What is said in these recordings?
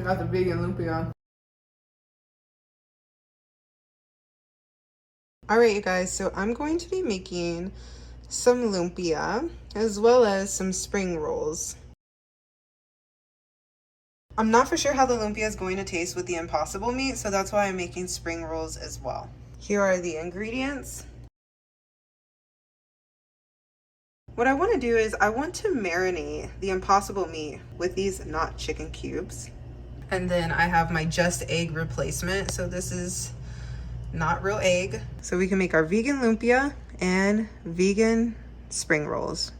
We got the vegan lumpia. Alright you guys, so I'm going to be making some lumpia as well as some spring rolls. I'm not for sure how the lumpia is going to taste with the impossible meat, so that's why I'm making spring rolls as well. Here are the ingredients. What I want to do is I want to marinate the impossible meat with these not chicken cubes. And then I have my just egg replacement. So this is not real egg. So we can make our vegan lumpia and vegan spring rolls.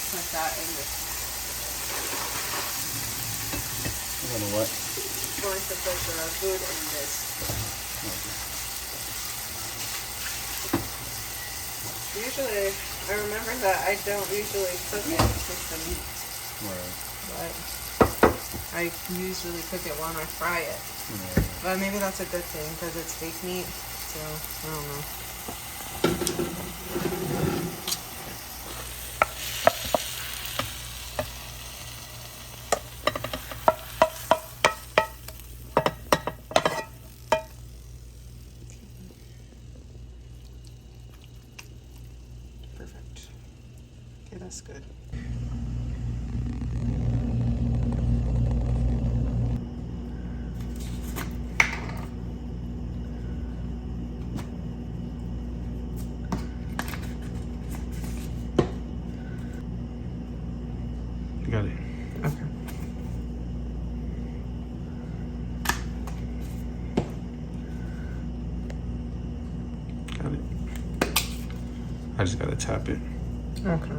put that in this. I'm gonna what? Going to put the food in this. Okay. Usually, I remember that I don't usually cook it with the meat. Right. But I usually cook it when I fry it. Right. But maybe that's a good thing because it's steak meat. So, I don't know. Perfect. Okay, that's good. Got it. Okay. Got it. I just gotta tap it. Okay.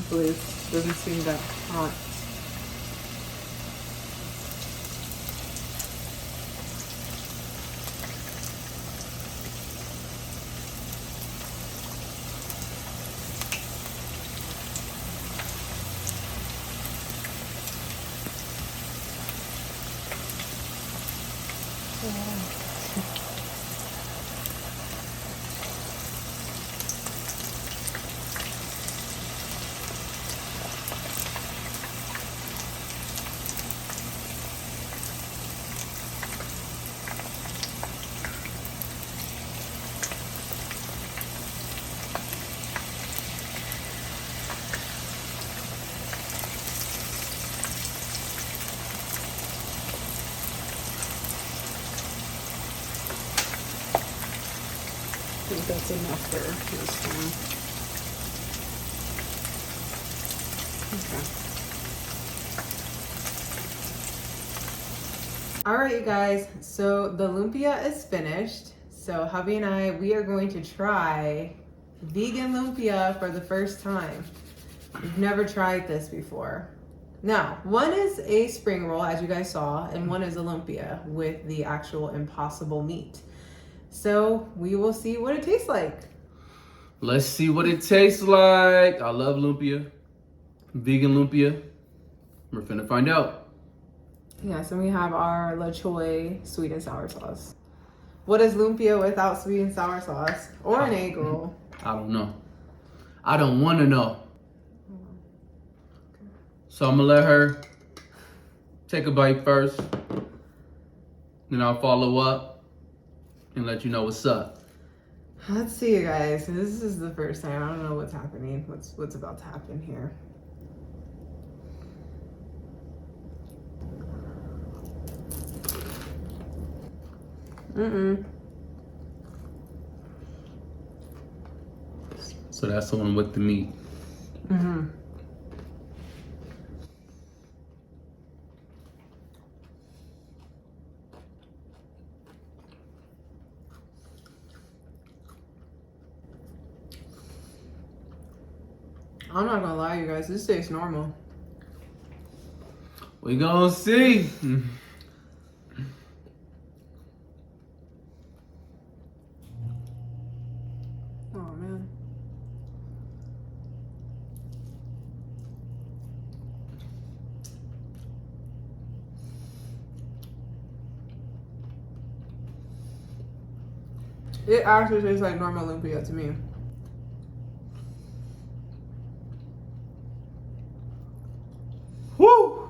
Hopefully it doesn't seem that hot. I think that's enough for this one. Okay. All right, you guys. So the lumpia is finished. So hubby and we are going to try vegan lumpia for the first time. We've never tried this before. Now, one is a spring roll, as you guys saw, and one is a lumpia with the actual impossible meat. So we will see what it tastes like. Let's see what it tastes like. I love lumpia. Vegan lumpia. We're finna find out. Yes, and we have our La Choy sweet and sour sauce. What is lumpia without sweet and sour sauce? Or an egg roll? I don't know. I don't want to know. So I'm gonna let her take a bite first. Then I'll follow up and let you know what's up. Let's see, you guys. This is the first time. I don't know what's happening. What's about to happen here. So that's the one with the meat. Mm-hmm. I'm not gonna lie, you guys. This tastes normal. We gonna see. Oh man. It actually tastes like normal lumpia to me. Woo!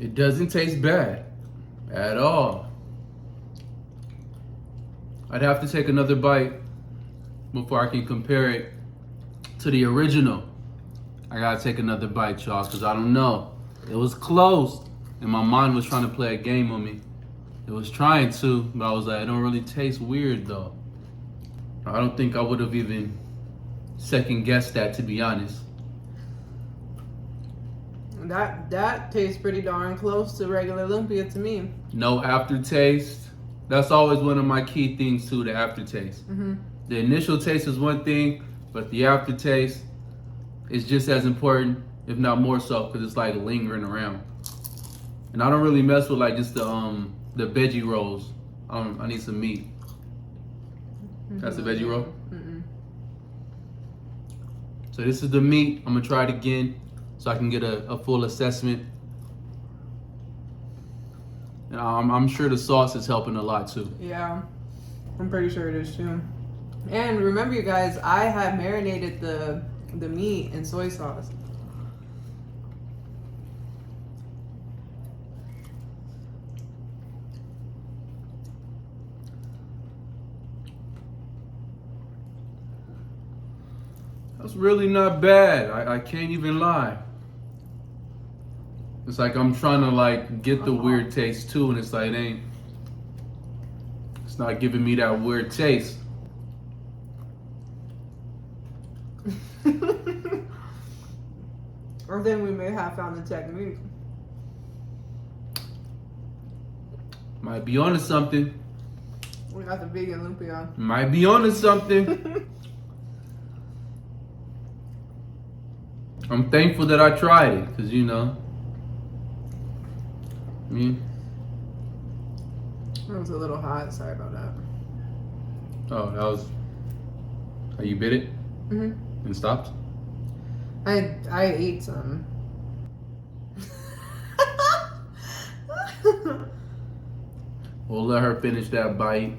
It doesn't taste bad at all. I'd have to take another bite before I can compare it to the original. I gotta take another bite, y'all, because I don't know. It was close, and my mind was trying to play a game on me. It was trying to, but I was like, it don't really taste weird, though. I don't think I would have even second guessed that, to be honest. That tastes pretty darn close to regular lumpia to me. No aftertaste. That's always one of my key things too, the aftertaste. Mm-hmm. The initial taste is one thing, but the aftertaste is just as important, if not more so, because it's like lingering around. And I don't really mess with like just the veggie rolls. I need some meat. Mm-hmm. That's a veggie roll? Mm-mm. So this is the meat. I'm gonna try it again so I can get a full assessment. And I'm sure the sauce is helping a lot too. Yeah, I'm pretty sure it is too. And remember, you guys, I had marinated the meat in soy sauce. That's really not bad. I can't even lie. It's like I'm trying to like get the weird taste too, and it's like it's not giving me that weird taste. Or then we may have found the technique. Might be onto something. We got the vegan lumpia. Might be onto something. I'm thankful that I tried it, because you know. It was a little hot. Sorry about that. Oh, that was. Oh, you bit it? Mm-hmm. And stopped? I ate some. We'll let her finish that bite.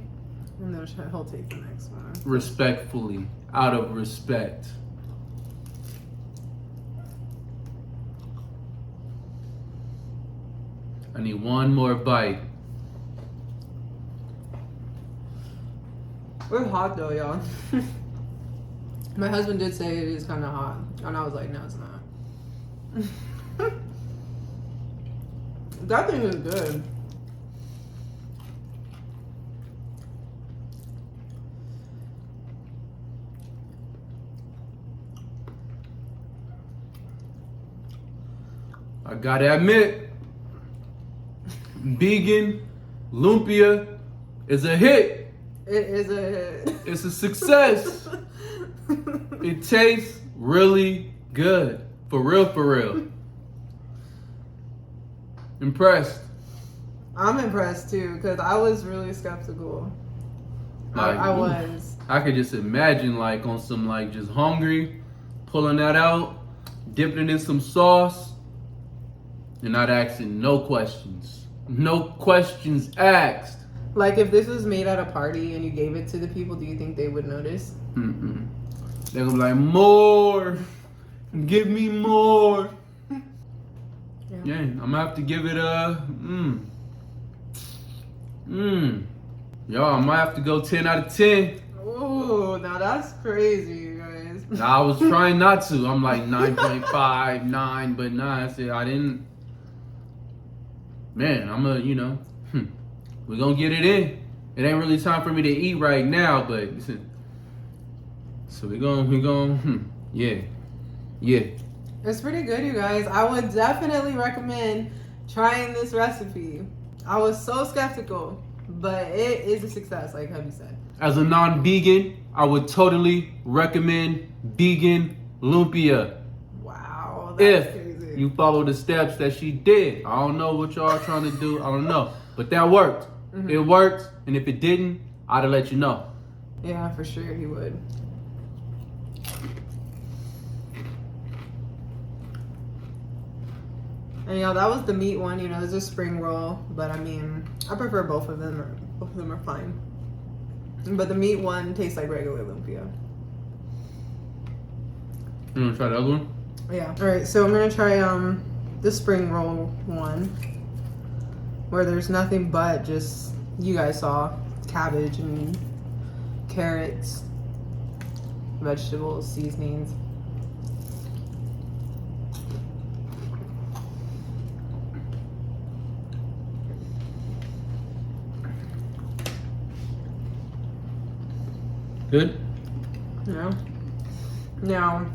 And then he'll take the next one. Respectfully, out of respect. I need one more bite. It's hot though, y'all. My husband did say it is kind of hot, and I was like, no, it's not. That thing is good. I gotta admit, vegan lumpia is a hit. It is a hit. It's a success. It tastes really good. For real, for real. Impressed. I'm impressed too, because I was really skeptical. Like, I was. I could just imagine like on some like just hungry, pulling that out, dipping it in some sauce. and not asking no questions. No questions asked. Like if this was made at a party and you gave it to the people, do you think they would notice? Mm-mm. They're gonna be like, more. Give me more. Yeah, I'm gonna have to give it a Y'all, I might have to go 10 out of 10. Oh, now that's crazy, you guys. Nah, I was trying not to. I'm like 9.5, 9, but nah, I said I didn't. Man, I'm a, we're gonna get it in. It ain't really time for me to eat right now, but so we're going, yeah. It's pretty good, you guys. I would definitely recommend trying this recipe. I was so skeptical, but it is a success, like hubby said. As a non-vegan, I would totally recommend vegan lumpia. Wow, that's crazy. You follow the steps that she did. I don't know what y'all are trying to do. I don't know. But that worked. Mm-hmm. It worked. And if it didn't, I'd have let you know. Yeah, for sure he would. And that was the meat one. There's a spring roll, but I mean, I prefer both of them. Both of them are fine. But the meat one tastes like regular lumpia. You wanna try the other one? Yeah. All right. So I'm gonna try the spring roll one, where there's nothing but just, you guys saw, cabbage and carrots, vegetables, seasonings. Good? Yeah. Now,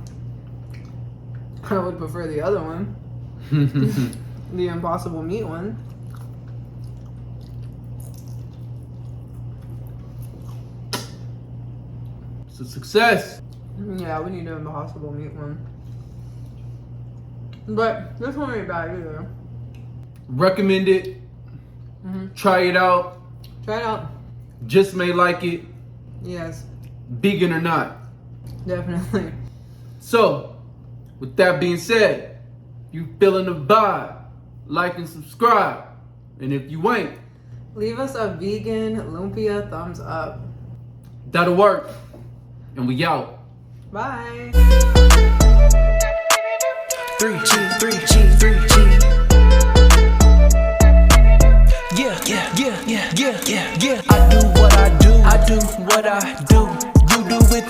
I would prefer the other one. The impossible meat one. It's a success. Yeah, we need an impossible meat one. But this one ain't bad either. Recommend it. Try it out. Try it out. Just may like it. Yes. Vegan or not. Definitely. So, with that being said, you feeling the vibe, like and subscribe. And if you ain't, leave us a vegan lumpia thumbs up. That'll work. And we out. Bye. 3G, 3G, 3G. Yeah. I do what I do. I do what I do. You do it